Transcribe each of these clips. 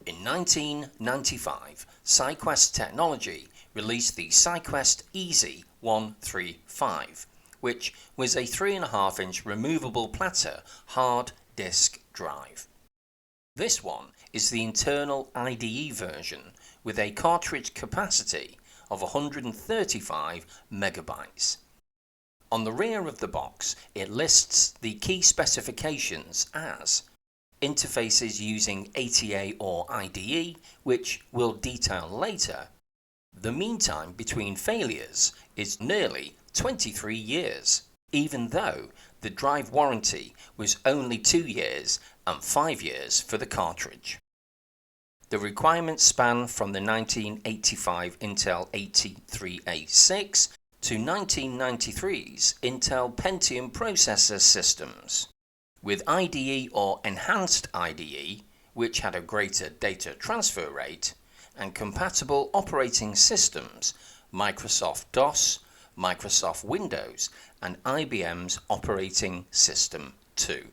In 1995, SyQuest Technology released the SyQuest EZ 135, which was a 3.5-inch removable platter hard disk drive. This one is the internal IDE version with a cartridge capacity of 135 megabytes. On the rear of the box, it lists the key specifications as interfaces using ATA or IDE, which we'll detail later. The mean time between failures is nearly 23 years, even though the drive warranty was only 2 years and 5 years for the cartridge. The requirements span from the 1985 Intel 83A6 to 1993's Intel Pentium processor systems, with IDE or Enhanced IDE, which had a greater data transfer rate, and compatible operating systems Microsoft DOS, Microsoft Windows, and IBM's Operating System 2.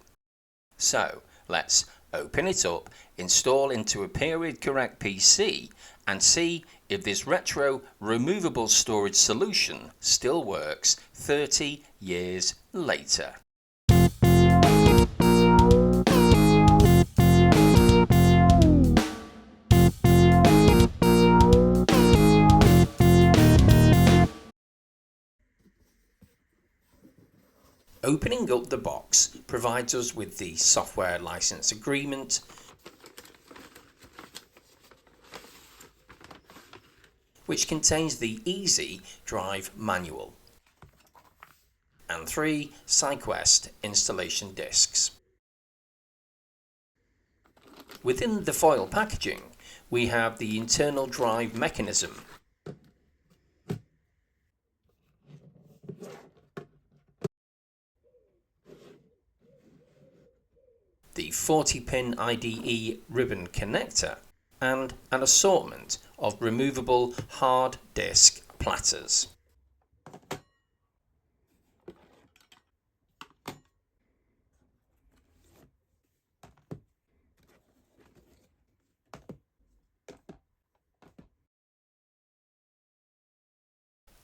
So let's open it up, install into a period correct PC, and see if this retro removable storage solution still works 30 years later. Opening up the box provides us with the software license agreement, which contains the EZ Drive manual, and 3 SyQuest installation discs. Within the foil packaging, we have the internal drive mechanism, the 40-pin IDE ribbon connector, and an assortment of removable hard disk platters.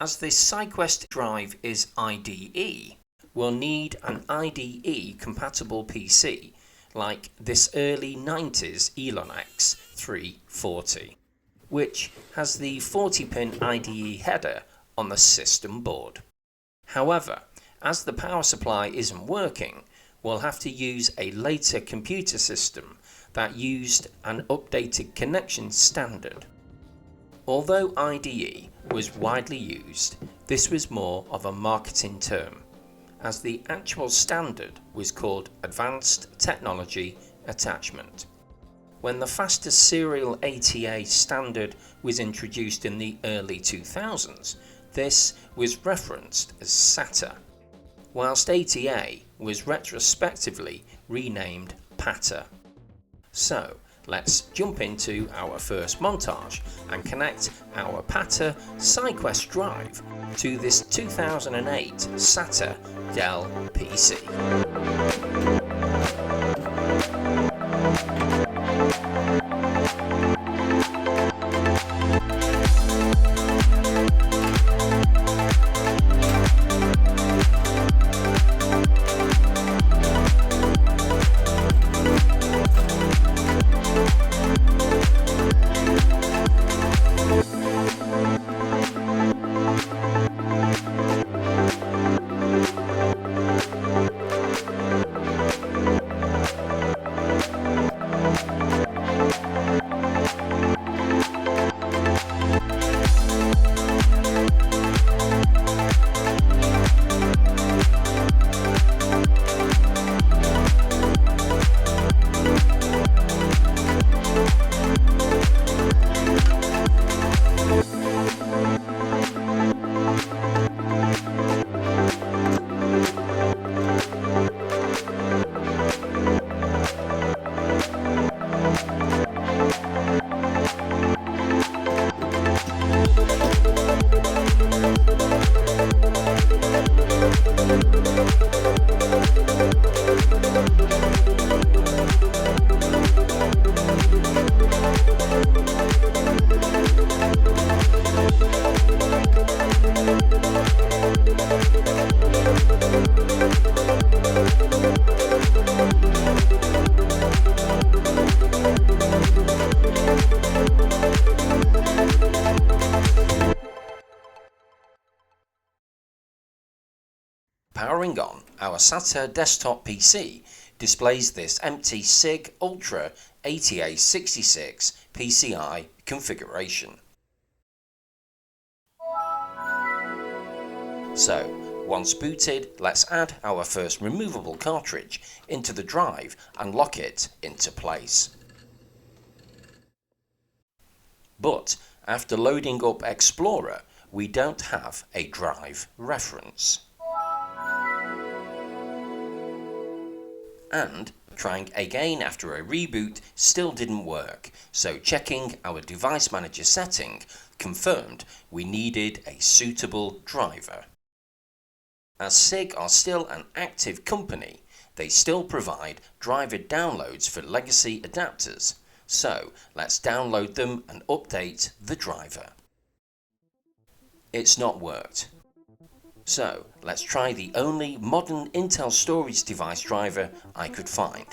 As this SyQuest drive is IDE, we'll need an IDE compatible PC like this early 90s Elonex 340, which has the 40-pin IDE header on the system board. However, as the power supply isn't working, we'll have to use a later computer system that used an updated connection standard. Although IDE was widely used, this was more of a marketing term, as the actual standard was called Advanced Technology Attachment. When the fastest serial ATA standard was introduced in the early 2000s, this was referenced as SATA, whilst ATA was retrospectively renamed PATA. So let's jump into our first montage and connect our PATA SyQuest drive to this 2008 SATA DELL PC. Powering on, our SATA desktop PC displays this empty SIIG Ultra 80A66 PCI configuration. So, once booted, let's add our first removable cartridge into the drive and lock it into place. But after loading up Explorer, we don't have a drive reference. And trying again after a reboot still didn't work, so checking our device manager setting confirmed we needed a suitable driver. As SIIG are still an active company, they still provide driver downloads for legacy adapters, so let's download them and update the driver. It's not worked. So let's try the only modern Intel storage device driver I could find.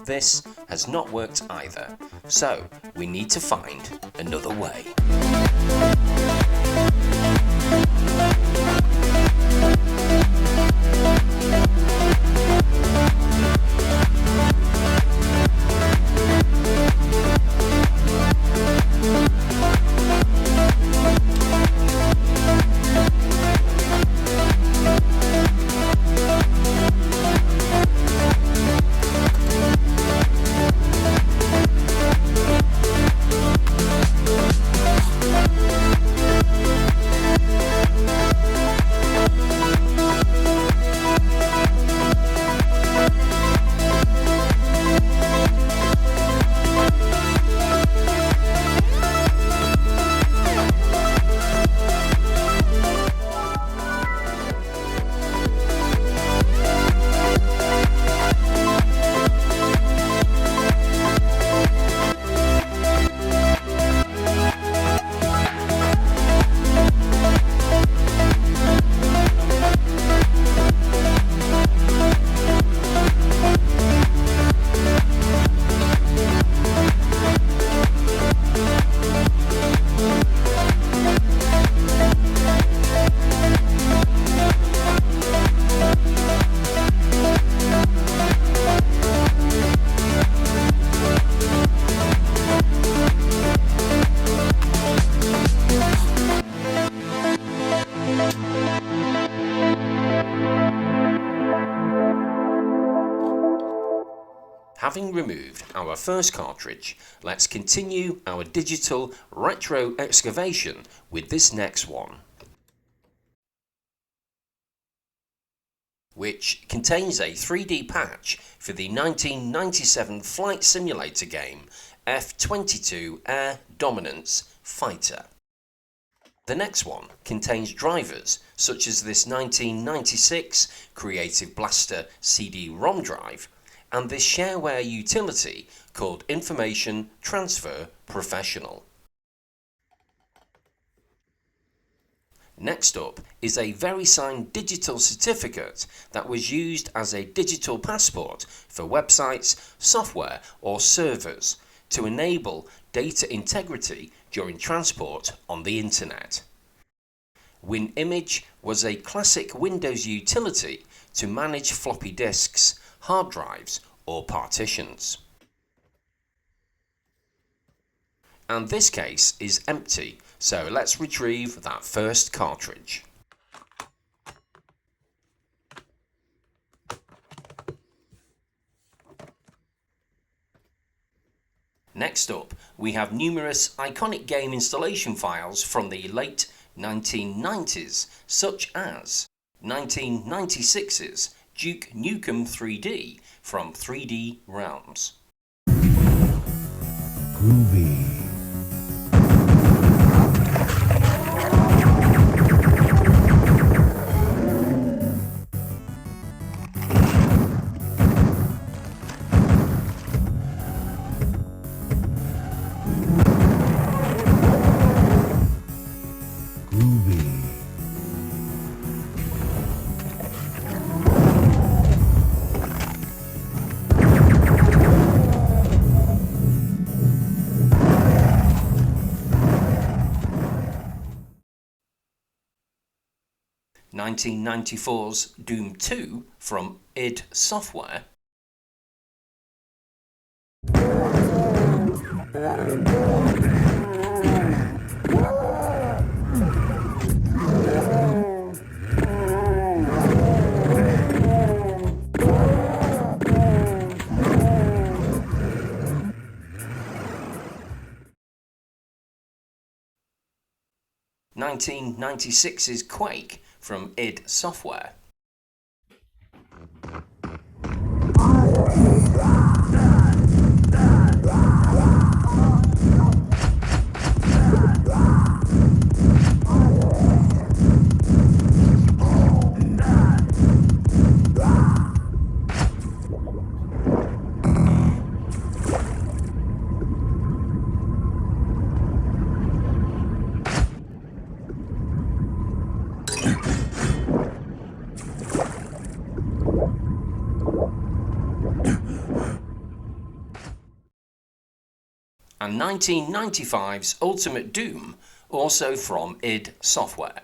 This has not worked either, so we need to find another way. Having removed our first cartridge, let's continue our digital retro excavation with this next one, which contains a 3D patch for the 1997 flight simulator game F-22 Air Dominance Fighter. The next one contains drivers such as this 1996 Creative Blaster CD-ROM drive and this shareware utility called Information Transfer Professional. Next up is a VeriSign digital certificate that was used as a digital passport for websites, software or servers to enable data integrity during transport on the internet. WinImage was a classic Windows utility to manage floppy disks, hard drives or partitions. And this case is empty, so let's retrieve that first cartridge. Next up, we have numerous iconic game installation files from the late 1990s, such as 1996's Duke Nukem 3D from 3D Realms. Groovy. 1994's Doom 2 from id Software, (1996's Quake from id Software, and 1995's Ultimate Doom, also from id Software.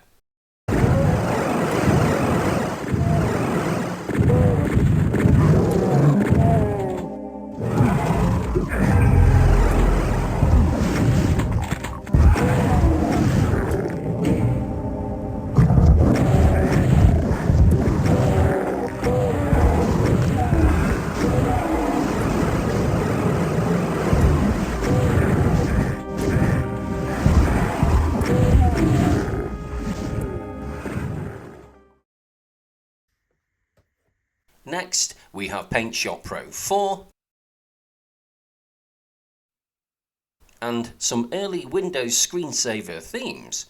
Next, we have Paint Shop Pro 4 and some early Windows screensaver themes,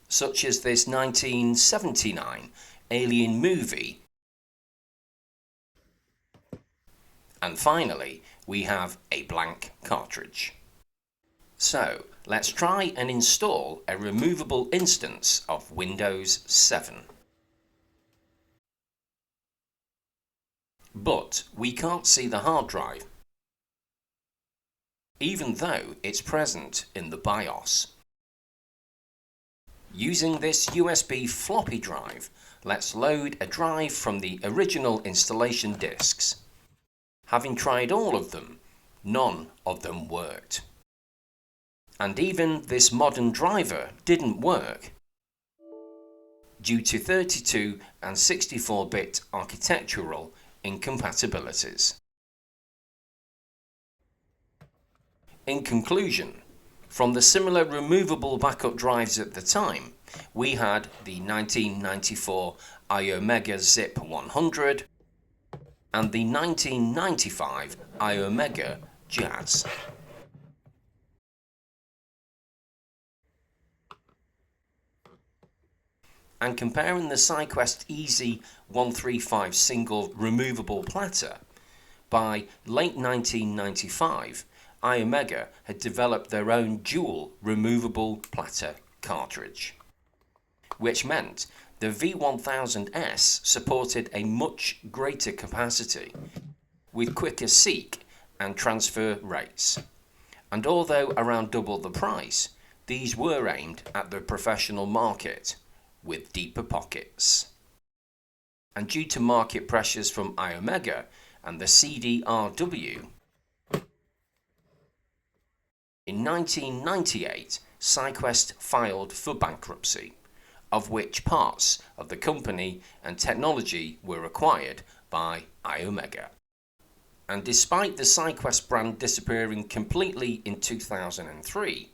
such as this 1979 Alien movie. And finally, we have a blank cartridge. So, let's try and install a removable instance of Windows 7. But we can't see the hard drive, even though it's present in the BIOS. Using this USB floppy drive, let's load a drive from the original installation disks. Having tried all of them, none of them worked. And even this modern driver didn't work due to 32 and 64-bit architectural incompatibilities. In conclusion, from the similar removable backup drives at the time, we had the 1994 iOmega Zip 100 and the 1995 iOmega Jasc. And comparing the SyQuest EZ 135 single removable platter, by late 1995, iOmega had developed their own dual removable platter cartridge, which meant the V1000S supported a much greater capacity, with quicker seek and transfer rates. And although around double the price, these were aimed at the professional market, with deeper pockets. And due to market pressures from iOmega and the CDRW, in 1998, SyQuest filed for bankruptcy, of which parts of the company and technology were acquired by iOmega. And despite the SyQuest brand disappearing completely in 2003,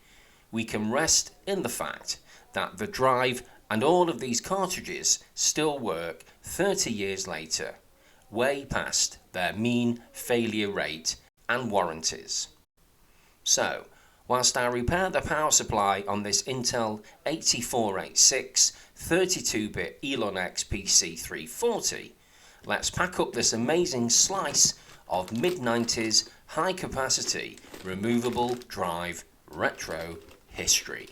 we can rest in the fact that the drive and all of these cartridges still work 30 years later, way past their mean failure rate and warranties. So, whilst I repair the power supply on this Intel 8486 32-bit Elon X PC340, let's pack up this amazing slice of mid-90s high-capacity removable drive retro history.